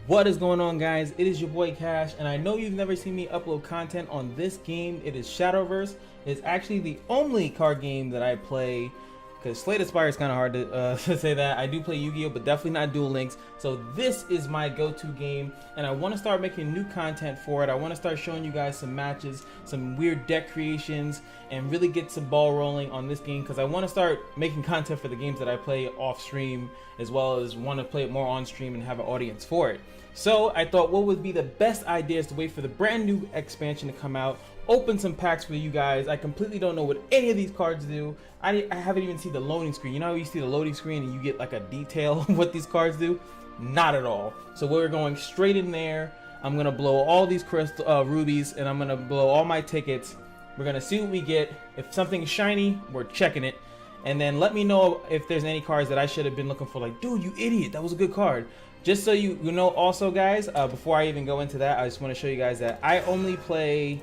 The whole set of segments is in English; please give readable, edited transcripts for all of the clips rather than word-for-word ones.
What is going on, guys? It is your boy Cash, and I know you've never seen me upload content on this game. It is Shadowverse. It's actually the only card game that I play, because Slay the Spire is kind of hard to say that. I do play Yu-Gi-Oh, but definitely not Duel Links. So this is my go-to game, and I want to start making new content for it. I want to start showing you guys some matches, some weird deck creations, and really get some ball rolling on this game, because I want to start making content for the games that I play off stream, as well as want to play it more on stream and have an audience for it. So I thought what would be the best idea is to wait for the brand new expansion to come out, open some packs for you guys. I completely don't know what any of these cards do. I haven't even seen the loading screen. You know how you see the loading screen and you get like a detail of what these cards do? Not at all. So we're going straight in there. I'm gonna blow all these crystal rubies, and I'm gonna blow all my tickets. We're gonna see what we get. If something's shiny, we're checking it. And then let me know if there's any cards that I should have been looking for. Like, dude, you idiot, that was a good card. Just so you know, also guys, before I even go into that, I just want to show you guys that I only play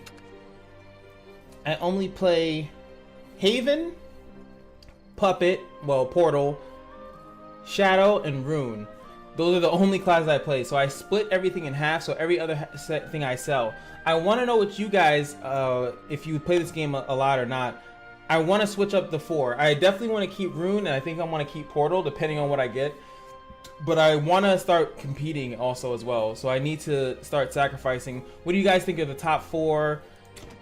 Haven, Puppet, well, Portal, Shadow, and Rune. Those are the only classes I play. So I split everything in half, so every other thing I sell. I want to know what you guys, if you play this game a lot or not. I want to switch up the 4. I definitely want to keep Rune, and I think I want to keep Portal, depending on what I get. But I want to start competing also as well. So I need to start sacrificing. What do you guys think of the top 4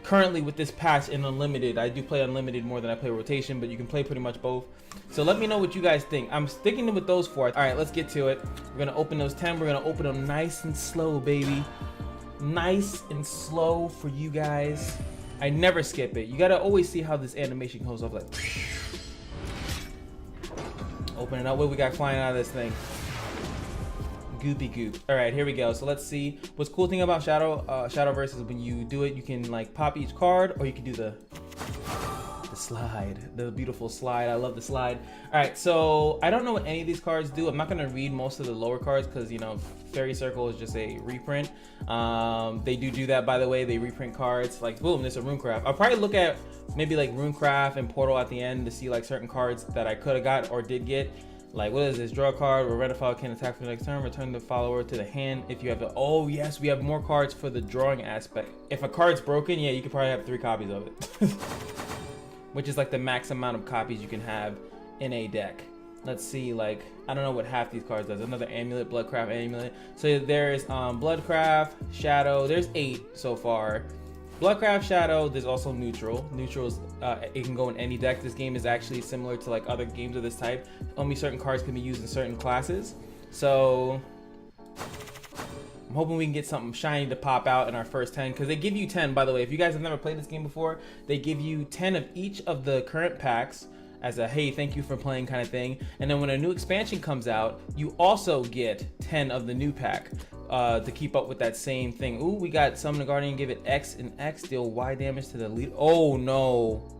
currently with this patch in Unlimited? I do play Unlimited more than I play Rotation, but you can play pretty much both. So let me know what you guys think. I'm sticking with those 4. All right, let's get to it. We're going to open those 10. We're going to open them nice and slow, baby. Nice and slow for you guys. I never skip it. You got to always see how this animation goes off, like... Open it up. What we got flying out of this thing? Goopy goop. All right, here we go. So let's see. What's cool thing about Shadowverse is when you do it, you can like pop each card, or you can do the slide, the beautiful slide. I love the slide. All right, so I don't know what any of these cards do. I'm not gonna read most of the lower cards because, you know, Fairy Circle is just a reprint. They do that, by the way. They reprint cards. Like, boom, there's a Runecraft. I'll probably look at maybe like Runecraft and Portal at the end to see like certain cards that I could have got or did get. Like, what is this? Draw a card, or Red Follower can attack for the next turn. Return the follower to the hand if you have the... Oh, yes, we have more cards for the drawing aspect. If a card's broken, yeah, you could probably have 3 copies of it. Which is like the max amount of copies you can have in a deck. Let's see, like, I don't know what half these cards does. Another Amulet, Bloodcraft Amulet. So there's Bloodcraft, Shadow. There's 8 so far. Bloodcraft, Shadow, there's also Neutral. Neutral's, it can go in any deck. This game is actually similar to like other games of this type. Only certain cards can be used in certain classes. So I'm hoping we can get something shiny to pop out in our first 10, because they give you 10, by the way. If you guys have never played this game before, they give you 10 of each of the current packs as a hey, thank you for playing kind of thing. And then when a new expansion comes out, you also get 10 of the new pack to keep up with that same thing. Ooh, we got Summon the Guardian, give it X and X, deal Y damage to the leader. Oh no.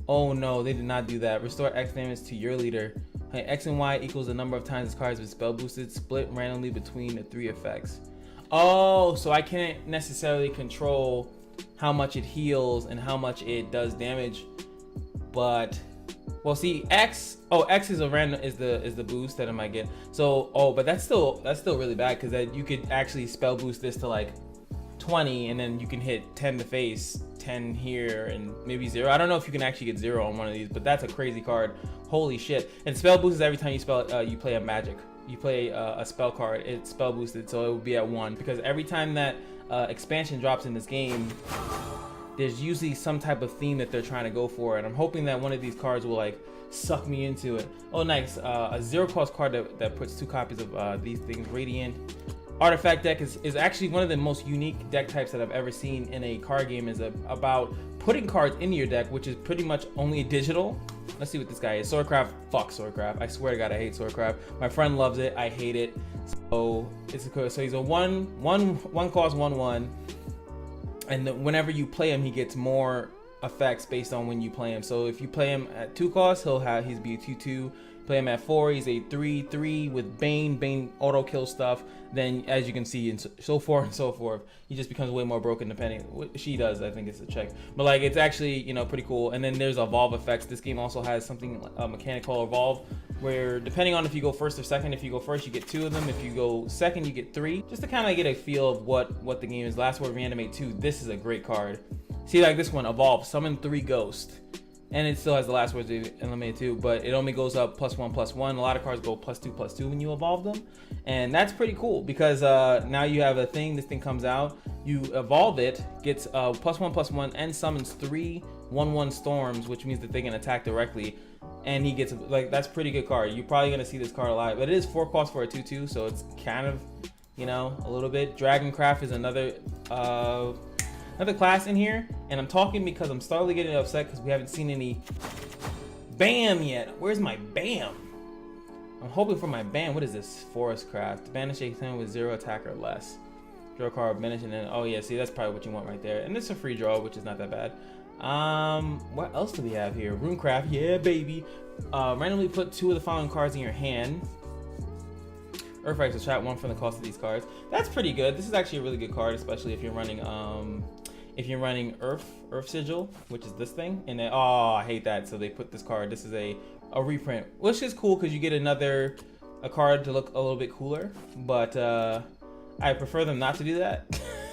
Oh no, they did not do that. Restore X damage to your leader. Hey, X and Y equals the number of times this card has been spell boosted, split randomly between the 3 effects. Oh, so I can't necessarily control how much it heals and how much it does damage, but well, see, X is a random, is the boost that I might get. So but that's still really bad, because that you could actually spell boost this to like 20, and then you can hit 10 to face, 10 here, and maybe 0. I don't know if you can actually get 0 on one of these, but that's a crazy card. Holy shit. And spell boost is every time you play a magic. You play a spell card, it's spell boosted, so it would be at 1, because every time that expansion drops in this game, there's usually some type of theme that they're trying to go for, and I'm hoping that one of these cards will like suck me into it. Oh, nice. A 0-cost card that puts 2 copies of these things. Radiant Artifact deck is actually one of the most unique deck types that I've ever seen in a card game. Is about putting cards into your deck, which is pretty much only digital. Let's see what this guy is. Swordcraft. Fuck Swordcraft. I swear to God, I hate Swordcraft. My friend loves it. I hate it. So it's so he's a one cost 1/1. And whenever you play him, he gets more effects based on when you play him. So if you play him at 2 costs, he'll be a 2/2. Play him at 4, he's a 3/3 with Bane auto kill stuff. Then as you can see, and so forth and so forth, he just becomes way more broken depending what she does. I think it's a check, but like it's actually, you know, pretty cool. And then there's evolve effects. This game also has something mechanic called evolve, where depending on if you go first or second, if you go first you get 2 of them, if you go second you get 3, just to kind of get a feel of what the game is. Last Word Reanimate 2, this is a great card. See, like this one, evolve, summon 3 ghosts. And it still has the last words eliminated too, but it only goes up +1/+1. A lot of cards go +2/+2 when you evolve them, and that's pretty cool because now you have a thing. This thing comes out, you evolve it, gets +1/+1, and summons 3 1/1 storms, which means that they can attack directly. And he gets, like, that's pretty good card. You're probably gonna see this card a lot, but it is 4 cost for a 2/2, so it's kind of, you know, a little bit. Dragoncraft is another class in here, and I'm talking because I'm starting to get upset because we haven't seen any BAM yet. Where's my BAM? I'm hoping for my BAM. What is this? Forest Craft. Banish a thing with 0 attack or less. Draw a card, banish, and then, oh yeah, see, that's probably what you want right there. And it's a free draw, which is not that bad. What else do we have here? Runecraft, yeah, baby. Randomly put 2 of the following cards in your hand. Earthright, subtract 1 from the cost of these cards. That's pretty good. This is actually a really good card, especially if you're running Earth Sigil, which is this thing. And then, oh, I hate that. So they put this card. This is a reprint, which is cool because you get a card to look a little bit cooler. But I prefer them not to do that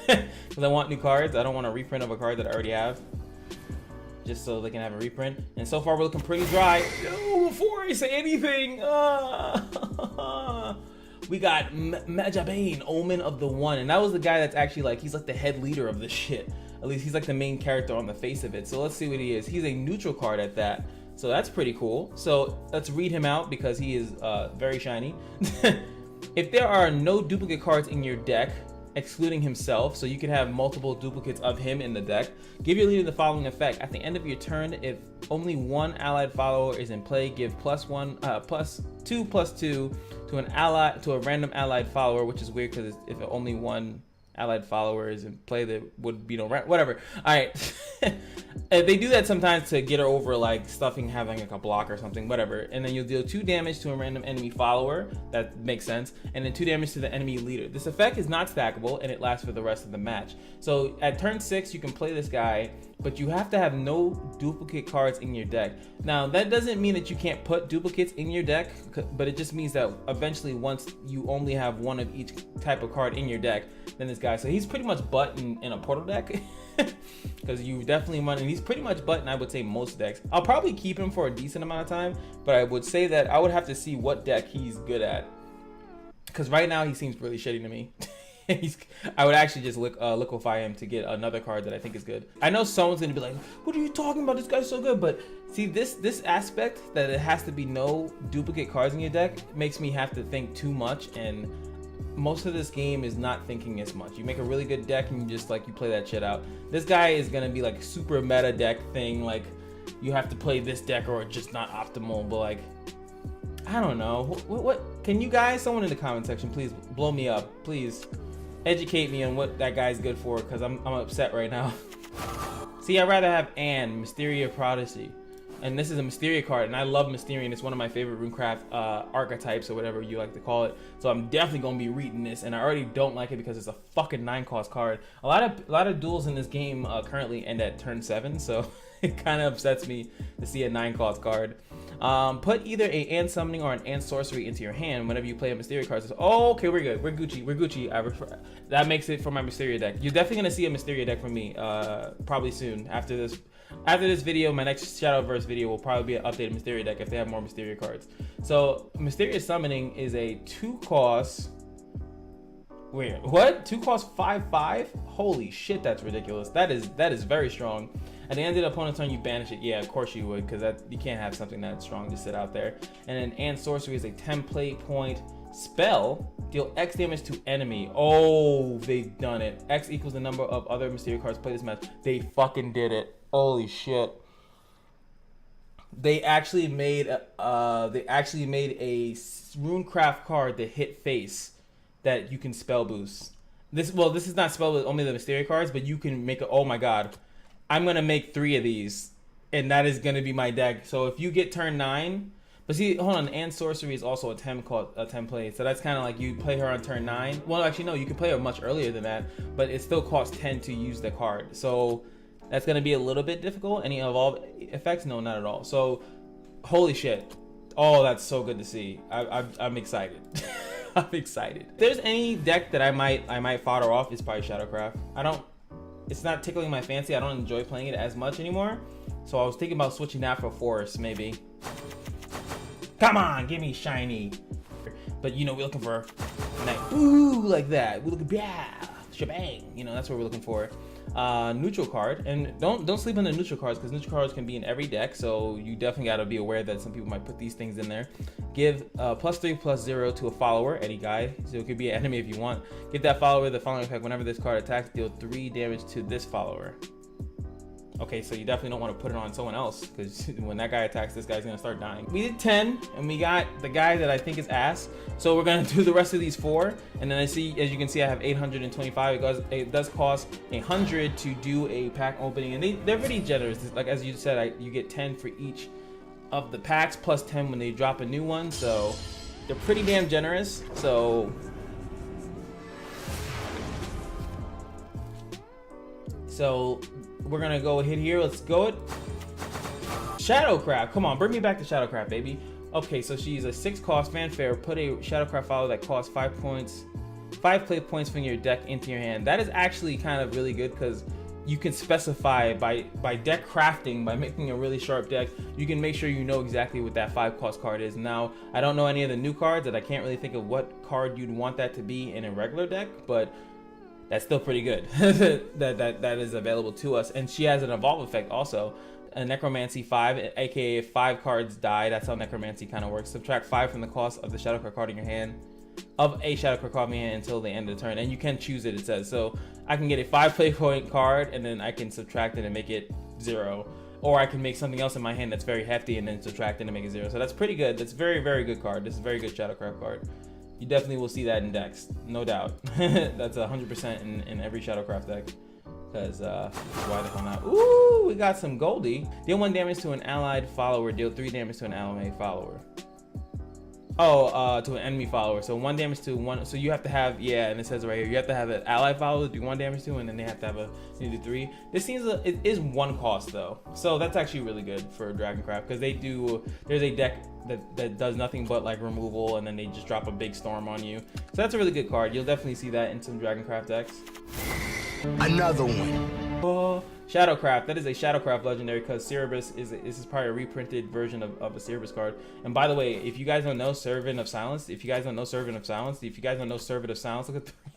because I want new cards. I don't want a reprint of a card that I already have, just so they can have a reprint. And so far we're looking pretty dry. No, before I say anything, we got Majabane, Omen of the One, and that was the guy that's actually like, he's like the head leader of this shit. At least he's like the main character on the face of it. So let's see what he is. He's a neutral card at that. So that's pretty cool. So let's read him out because he is very shiny. If there are no duplicate cards in your deck, excluding himself, so you can have multiple duplicates of him in the deck, give your leader the following effect. At the end of your turn, if only 1 allied follower is in play, give +2/+2 to a random allied follower, which is weird because if only 1 allied follower is in play, that would be no whatever. All right. They do that sometimes to get her over, like stuffing having like a block or something, whatever. And then you'll deal 2 damage to a random enemy follower. That makes sense. And then 2 damage to the enemy leader. This effect is not stackable and it lasts for the rest of the match. So at turn 6 you can play this guy, but you have to have no duplicate cards in your deck. Now that doesn't mean that you can't put duplicates in your deck, but it just means that eventually once you only have 1 of each type of card in your deck, then this guy, so he's pretty much butt in a portal deck. Because you definitely want, and he's pretty much button, I would say, most decks. I'll probably keep him for a decent amount of time, but I would say that I would have to see what deck he's good at, because right now he seems really shitty to me. I would actually just liquefy him to get another card that I think is good. I know someone's gonna be like, what are you talking about, this guy's so good, but see, this aspect that it has to be no duplicate cards in your deck makes me have to think too much, and most of this game is not thinking as much. You make a really good deck and you just like, you play that shit out. This guy is gonna be like super meta deck thing, like you have to play this deck or it's just not optimal. But like, I don't know. What can you guys, someone in the comment section, please blow me up, please educate me on what that guy's good for, because I'm upset right now. See, I'd rather have Anne, Mysteria Prodigy. And this is a Mysteria card, and I love Mysterian. It's one of my favorite Runecraft archetypes, or whatever you like to call it. So I'm definitely gonna be reading this, and I already don't like it because it's a fucking 9-cost card. A lot of duels in this game currently end at turn 7, so it kind of upsets me to see a 9-cost card. Put either a Ant Summoning or an Ant Sorcery into your hand whenever you play a Mysteria card. So, oh, okay, we're good. We're Gucci. We're Gucci. That makes it for my Mysteria deck. You're definitely gonna see a Mysteria deck from me probably soon after this. After this video, my next Shadowverse video will probably be an updated Mysteria deck if they have more Mysteria cards. So Mysterious Summoning is a 2-cost. Wait, what? 2-cost 5/5? Holy shit, that's ridiculous. That is very strong. At the end of the opponent's turn, you banish it. Yeah, of course you would, because you can't have something that strong just sit out there. And then Ant Sorcery is a 10 point spell. Deal X damage to enemy. Oh, they've done it. X equals the number of other Mysteria cards played this match. They fucking did it. Holy shit. They actually made a Runecraft card that hit face that you can spell boost. This is not spell boost, only the Mysteria cards, but you can make oh my god. I'm gonna make 3 of these, and that is gonna be my deck. So if you get turn 9, But see, hold on, and sorcery is also a 10 play, so that's kind of like you play her on turn 9. Well, actually no, you can play her much earlier than that, but it still costs 10 to use the card. So that's gonna be a little bit difficult. Any evolve effects? No, not at all. So holy shit. Oh, that's so good to see. I'm excited. I'm excited. If there's any deck that I might fodder off, it's probably Shadowcraft. It's not tickling my fancy. I don't enjoy playing it as much anymore. So I was thinking about switching that for Forest, maybe. Come on, give me shiny. But you know, we're looking for like ooh, like that. We're looking, yeah, shebang. You know, that's what we're looking for. Neutral card, and don't sleep on the neutral cards, because neutral cards can be in every deck, so you definitely got to be aware that some people might put these things in there. Give +3/+0 to a follower, any guy, so it could be an enemy if you want. Give that follower the following effect: whenever this card attacks, deal 3 damage to this follower. Okay, so you definitely don't want to put it on someone else, because when that guy attacks, this guy's gonna start dying. We did 10, and we got the guy that I think is ass. So we're gonna do the rest of these 4, and then I see, as you can see, I have 825. It does cost 100 to do a pack opening, and they're pretty generous. Like as you said, you get 10 for each of the packs, plus 10 when they drop a new one. So they're pretty damn generous. So we're gonna go hit here. Let's go it. Shadowcraft, come on, bring me back to Shadowcraft, baby. Okay, so she's a 6-cost fanfare. Put a Shadowcraft follower that costs 5 points, 5 play points from your deck into your hand. That is actually kind of really good, because you can specify by deck crafting, by making a really sharp deck, you can make sure you know exactly what that 5-cost card is. Now, I don't know any of the new cards, that I can't really think of what card you'd want that to be in a regular deck, but that's still pretty good. that is available to us. And she has an evolve effect also. A Necromancy 5, aka if 5 cards die, that's how Necromancy kind of works. Subtract 5 from the cost of the Shadowcraft card in your hand, of a Shadowcraft card in your hand until the end of the turn. And you can choose it says. So I can get a 5 play point card, and then I can subtract it and make it 0. Or I can make something else in my hand that's very hefty and then subtract it and make it 0. So that's pretty good. That's very, very good card. This is a very good Shadowcraft card. You definitely will see that in decks, no doubt. That's 100% in every Shadowcraft deck. Because why the hell not? Ooh, we got some Goldie. Deal 1 damage to an allied follower. Deal 3 damage to an ally follower. Oh, to an enemy follower. So 1 damage to one. So you have to have, yeah, and it says right here, you have to have an ally follower do 1 damage to, and then they have to have you do 3. This seems it is 1 cost though, so that's actually really good for Dragoncraft, because there's a deck that does nothing but like removal, and then they just drop a big storm on you. So that's a really good card. You'll definitely see that in some Dragoncraft decks. Another one. Oh, Shadowcraft. That is a Shadowcraft legendary, because Cerberus is probably a reprinted version of a Cerberus card. And by the way, if you guys don't know Servant of Silence, look at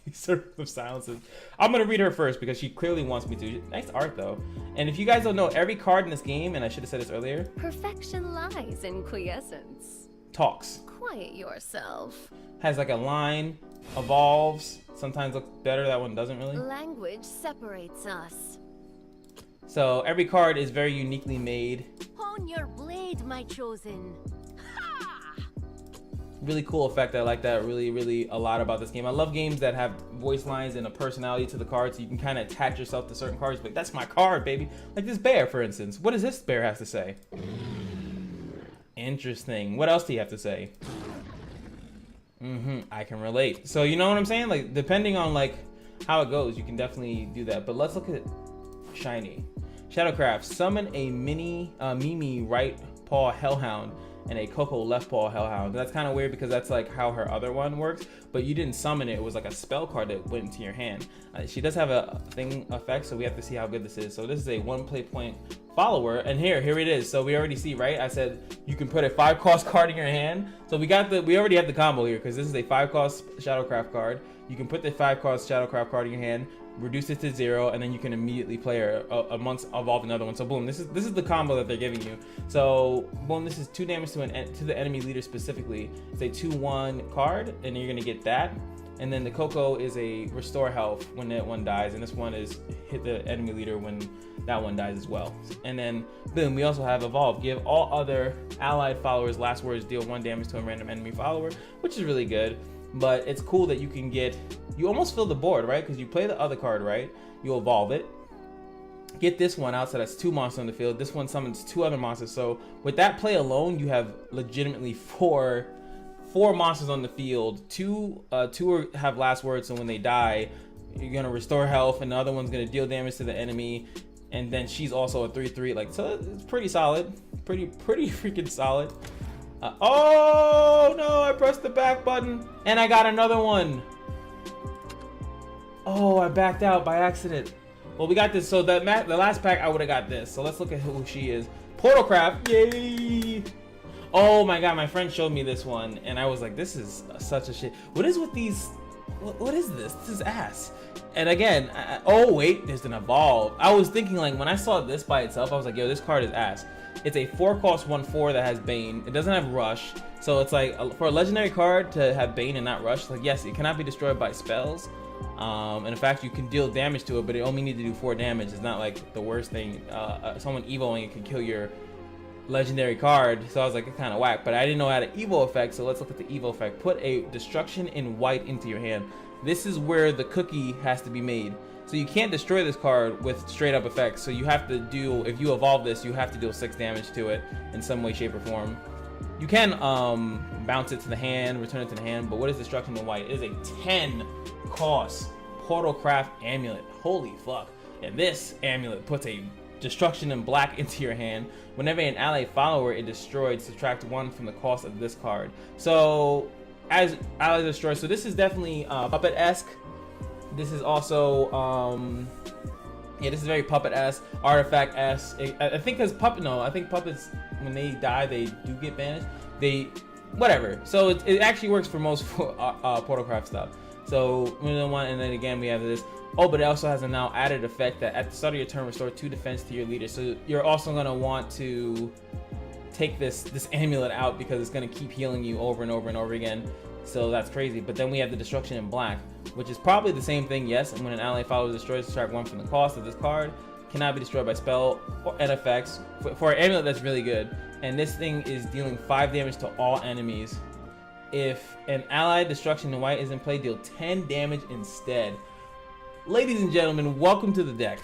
3 Servant of Silences. I'm gonna read her first because she clearly wants me to. Nice art though. And if you guys don't know, every card in this game, and I should have said this earlier, perfection lies in quiescence. Talks. Quiet yourself. Has like a line, evolves, sometimes looks better, that one doesn't really. Language separates us. So every card is very uniquely made. Hone your blade, my chosen. Ha! Really cool effect. I like that really a lot about this game. I love games that have voice lines and a personality to the card, so you can kind of attach yourself to certain cards. But that's my card, baby. Like this bear, for instance. What does this bear have to say? Interesting. What else do you have to say? I can relate. So you know what I'm saying? Like depending on like how it goes, you can definitely do that. But let's look at shiny. Shadowcraft. Summon a Mimi right paw hellhound and a Coco left paw hellhound. That's kind of weird because that's like how her other one works, but you didn't summon it. It was like a spell card that went into your hand. She does have a thing effect, so we have to see how good this is. So this is a 1 play point follower, and here it is. So we already see, right? I said you can put a 5-cost card in your hand. So we already have the combo here, because this is a 5-cost Shadowcraft card. You can put the 5-cost Shadowcraft card in your hand, reduce it to 0, and then you can immediately play her amongst evolve another one. So boom, this is the combo that they're giving you. So boom, this is 2 damage to the enemy leader specifically. It's a 2/1 card, and you're gonna get that. And then the Coco is a restore health when that one dies, and this one is hit the enemy leader when that one dies as well. And then boom, we also have evolve. Give all other allied followers last words, deal 1 damage to a random enemy follower, which is really good. But it's cool that you almost fill the board, right? Because you play the other card, right? You evolve it, get this one out, so that's 2 monsters on the field. This one summons 2 other monsters. So with that play alone, you have legitimately four monsters on the field. Two have last words, so when they die, you're gonna restore health, and the other one's gonna deal damage to the enemy. And then she's also a 3/3. Like, so it's pretty solid, pretty freaking solid. Oh no! I pressed the back button, and I got another one. Oh, I backed out by accident. Well, we got this. So the last pack, I would have got this. So let's look at who she is. Portalcraft, yay! Oh my god, my friend showed me this one, and I was like, this is such a shit. What is with these? What is this? This is ass. And again, oh wait, there's an evolve. I was thinking, like, when I saw this by itself, I was like, yo, this card is ass. It's a 4-cost 1/4 that has Bane. It doesn't have Rush, so it's like for a legendary card to have Bane and not Rush. Like, yes, it cannot be destroyed by spells. And in fact, you can deal damage to it, but it only need to do 4 damage. It's not like the worst thing. Someone evoing it can kill your legendary card, so I was like, it's kind of whack. But I didn't know how to evo effect, so let's look at the evo effect. Put a destruction in white into your hand. This is where the cookie has to be made. So you can't destroy this card with straight up effects. So you have to do, if you evolve this, you have to deal 6 damage to it in some way, shape, or form. You can bounce it to the hand, return it to the hand, but what is destruction in white? It is a 10-cost Portalcraft amulet. Holy fuck. And this amulet puts a destruction in black into your hand. Whenever an ally follower is destroyed, subtract 1 from the cost of this card. So as allies destroyed, so this is definitely puppet-esque. This is also yeah, this is very puppet-esque, artifact-esque. I think because I think puppets, when they die, they do get banished. Whatever. So it actually works for most Portalcraft stuff. So we don't want, and then again we have this. Oh, but it also has a now added effect that at the start of your turn, restore 2 defense to your leader. So you're also gonna want to take this amulet out because it's gonna keep healing you over and over and over again. So that's crazy. But then we have the destruction in black, which is probably the same thing. Yes, and when an ally follower is destroyed, subtract 1 from the cost of this card. Cannot be destroyed by spell or effects. For an amulet, that's really good. And this thing is dealing 5 damage to all enemies. If an allied destruction in white is in play, deal 10 damage instead. Ladies and gentlemen, welcome to the deck.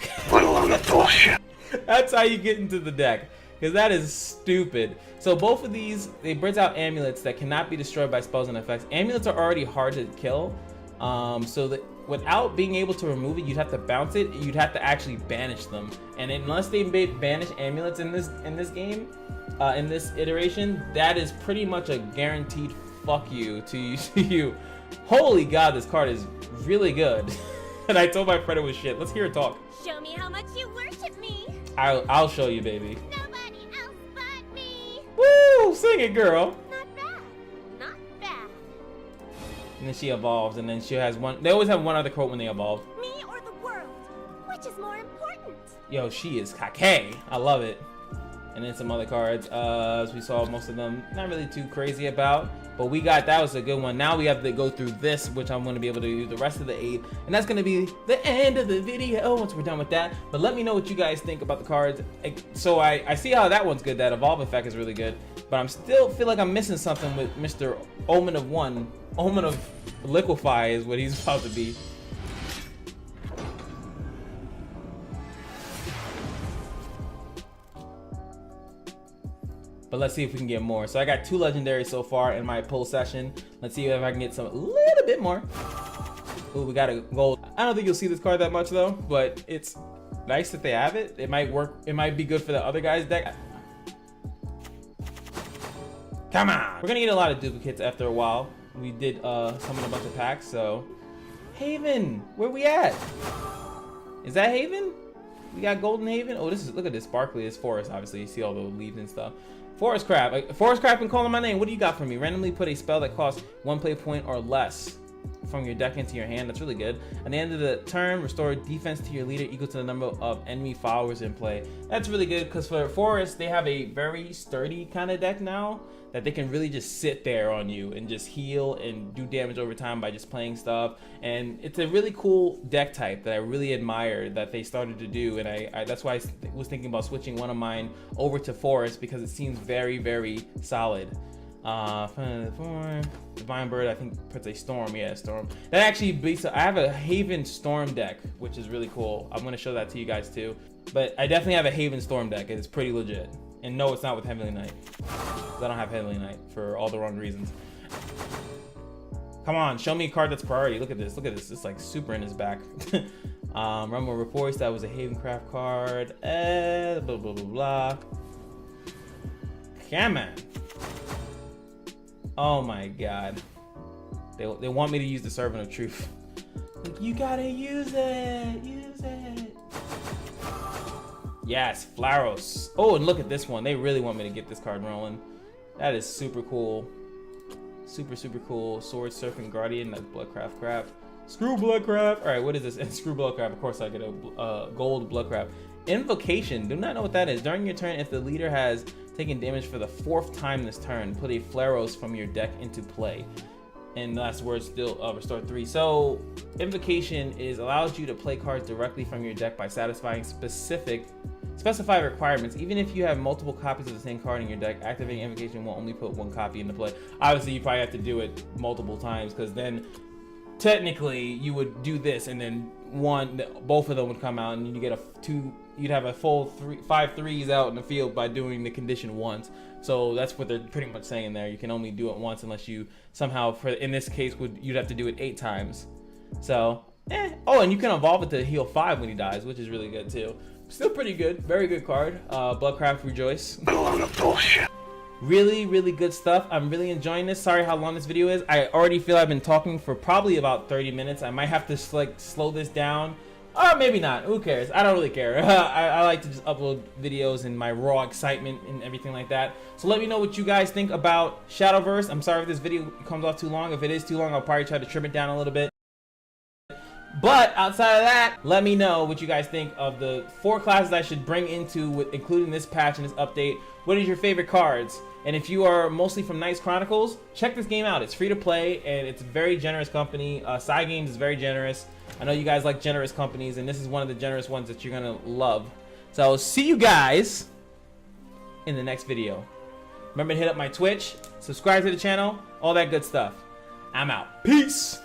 That's how you get into the deck, because that is stupid. So both of these, they brings out amulets that cannot be destroyed by spells and effects. Amulets are already hard to kill, so that without being able to remove it, you'd have to bounce it. You'd have to actually banish them, and unless they banish amulets in this game, in this iteration, that is pretty much a guaranteed fuck you to you. Holy god, this card is really good. And I told my friend it was shit. Let's hear her talk. Show me how much you worship me. I'll show you, baby. Nobody else but me. Woo! Sing it, girl. Not bad. Not bad. And then she evolves, and then she has one. They always have one other quote when they evolve. Me or the world? Which is more important? Yo, she is kake. I love it. And then some other cards, as we saw, most of them not really too crazy about, but we got, that was a good one. Now we have to go through this, which I'm going to be able to do the rest of the 8, and that's going to be the end of the video once we're done with that. But let me know what you guys think about the cards. So I see how that one's good. That evolve effect is really good, but I'm still feel like I'm missing something with Mr. Omen of 1. Omen of Liquefy is what he's about to be. But let's see if we can get more. So I got 2 legendaries so far in my pull session. Let's see if I can get a little bit more. Ooh, we got a gold. I don't think you'll see this card that much though, but it's nice that they have it. It might work. It might be good for the other guy's deck. Come on. We're gonna get a lot of duplicates after a while. We did summon a bunch of packs, so. Haven, where we at? Is that Haven? We got Golden Haven. Oh, this is, look at this sparkly. It's forest, obviously. You see all the leaves and stuff. Forest Crab. Forest Crab and calling my name. What do you got for me? Randomly put a spell that costs 1 play point or less from your deck into your hand. That's really good. At the end of the turn, restore defense to your leader equal to the number of enemy followers in play. That's really good because for Forest, they have a very sturdy kind of deck now that they can really just sit there on you and just heal and do damage over time by just playing stuff. And it's a really cool deck type that I really admire that they started to do. And I that's why I was thinking about switching one of mine over to Forest because it seems very, very solid. Divine Bird, I think puts a Storm. Yeah, Storm. That actually beats. I have a Haven Storm deck, which is really cool. I'm gonna show that to you guys too. But I definitely have a Haven Storm deck. It's pretty legit. And no, it's not with Heavenly Knight. 'Cause I don't have Heavenly Knight for all the wrong reasons. Come on, show me a card that's priority. Look at this. Look at this. It's like super in his back. Rumble reports that was a Havencraft card. Blah, blah, blah, blah. Come on. Oh my god. They want me to use the Servant of Truth. Like, you gotta use it. Use it. Yes, Flaros. Oh, and look at this one. They really want me to get this card rolling. That is super cool. Super, super cool. Sword Serpent Guardian. That's Bloodcraft crap. Screw Bloodcraft. All right, what is this? And screw Bloodcraft. Of course, I get a gold Bloodcraft. Invocation. Do not know what that is. During your turn, if the leader has taken damage for the 4th time this turn, put a Flaros from your deck into play. And last word still restore 3. So Invocation allows you to play cards directly from your deck by satisfying specified requirements. Even if you have multiple copies of the same card in your deck, activating Invocation will only put 1 copy into play. Obviously, you probably have to do it multiple times, because then technically you would do this, and then both of them would come out, and you get you'd have a full 5 threes out in the field by doing the condition once. So that's what they're pretty much saying there. You can only do it once unless you somehow, in this case, you'd have to do it 8 times. So, Oh, and you can evolve it to heal 5 when he dies, which is really good too. Still pretty good. Very good card. Bloodcraft Rejoice. Really, really good stuff. I'm really enjoying this. Sorry how long this video is. I already feel I've been talking for probably about 30 minutes. I might have to like slow this down. Or maybe not. Who cares? I don't really care. I like to just upload videos and my raw excitement and everything like that. So let me know what you guys think about Shadowverse. I'm sorry if this video comes off too long. If it is too long, I'll probably try to trim it down a little bit. But outside of that, let me know what you guys think of the 4 classes I should bring into, including this patch and this update. What is your favorite cards? And if you are mostly from Knights Chronicles, check this game out. It's free to play, and it's a very generous company. Cygames is very generous. I know you guys like generous companies, and this is one of the generous ones that you're gonna love. So see you guys in the next video. Remember to hit up my Twitch, subscribe to the channel, all that good stuff. I'm out. Peace!